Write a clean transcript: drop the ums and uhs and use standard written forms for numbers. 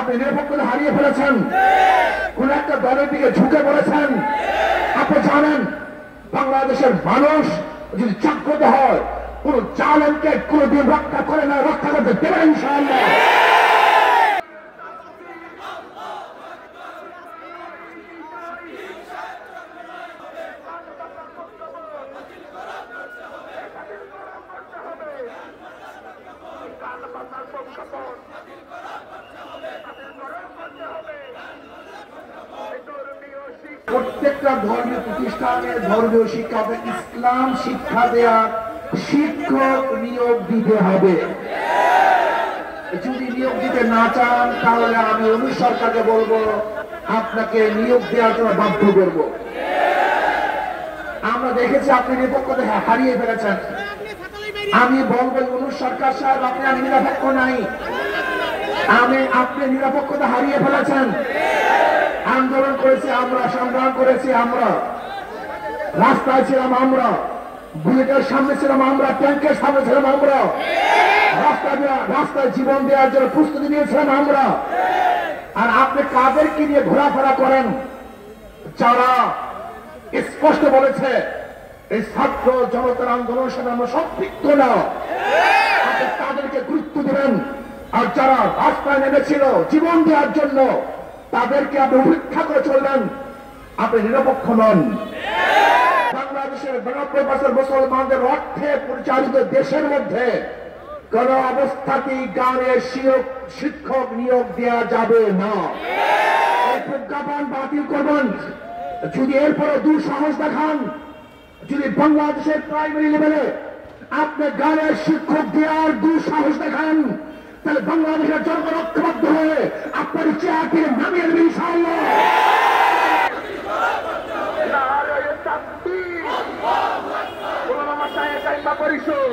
আপনি নিরপেক্ষতা হারিয়ে ফেলেছেন, কোন একটা দলের দিকে ঝুঁকে পড়েছেন। আপনি জানেন বাংলাদেশের মানুষ যদি জাগ্রত হয়, কোন জালেমকে কোনদিন রক্ষা করে না, রক্ষা করতে দেবেন ইনশাআল্লাহ। প্রত্যেকটা ধর্মীয় প্রতিষ্ঠানে ধর্মীয় শিক্ষা হবে, ইসলাম শিক্ষা দেওয়ার শিক্ষক নিয়োগ দিতে হবে। যদি নিয়োগ দিতে না চান তাহলে আমি অনুর সরকারকে বলবো আপনাকে নিয়োগ দেওয়ার জন্য বাধ্য করব। আমরা দেখেছি আপনি নিরপেক্ষতা হারিয়ে ফেলেছেন। আমি বলবো অনুর সরকার সাহেব, আপনি আর নিরপেক্ষ নাই, আপনি নিরপেক্ষতা হারিয়ে ফেলেছেন। আন্দোলন করেছি আমরা, সংগ্রাম করেছি আমরা, রাস্তায় ছিলাম আমরা, বুলেটের সামনে ছিলাম আমরা, ট্যাঙ্কের সামনে ছিলাম আমরা, রাস্তায় জীবন দেওয়ার জন্য প্রস্তুতি নিয়েছিলাম আমরা। আর আপনি কাদেরকে নিয়ে ঘোরাফেরা করেন? যারা স্পষ্ট বলেছে এই ছাত্র জনতার আন্দোলনের সাথে আমরা সম্পৃক্ত না, আপনি তাদেরকে গুরুত্ব দেবেন। আর যারা রাস্তায় নেমেছিল জীবন দেওয়ার জন্য, তাদেরকে আপনি উপেক্ষা করে চলবেন, আপনি নিরপেক্ষ নন। বাংলাদেশের 92% মুসলমানদের অর্থে পরিচালিত দেশের মধ্যে কোন অবস্থাতেই গানের শিক্ষক নিয়োগ দেওয়া যাবে না। এই প্রজ্ঞাপন বাতিল করবেন। যদি এরপরে দুঃসাহস দেখান, যদি বাংলাদেশের প্রাইমারি লেভেলে আপনি গানের শিক্ষক দেওয়ার দুঃসাহস দেখান, তাহলে বাংলাদেশের জনগণ ঐক্যবদ্ধ হয়ে আপনার চেয়ার থেকে নামিয়ে দেবেন ইনশাআল্লাহ। পরিষদ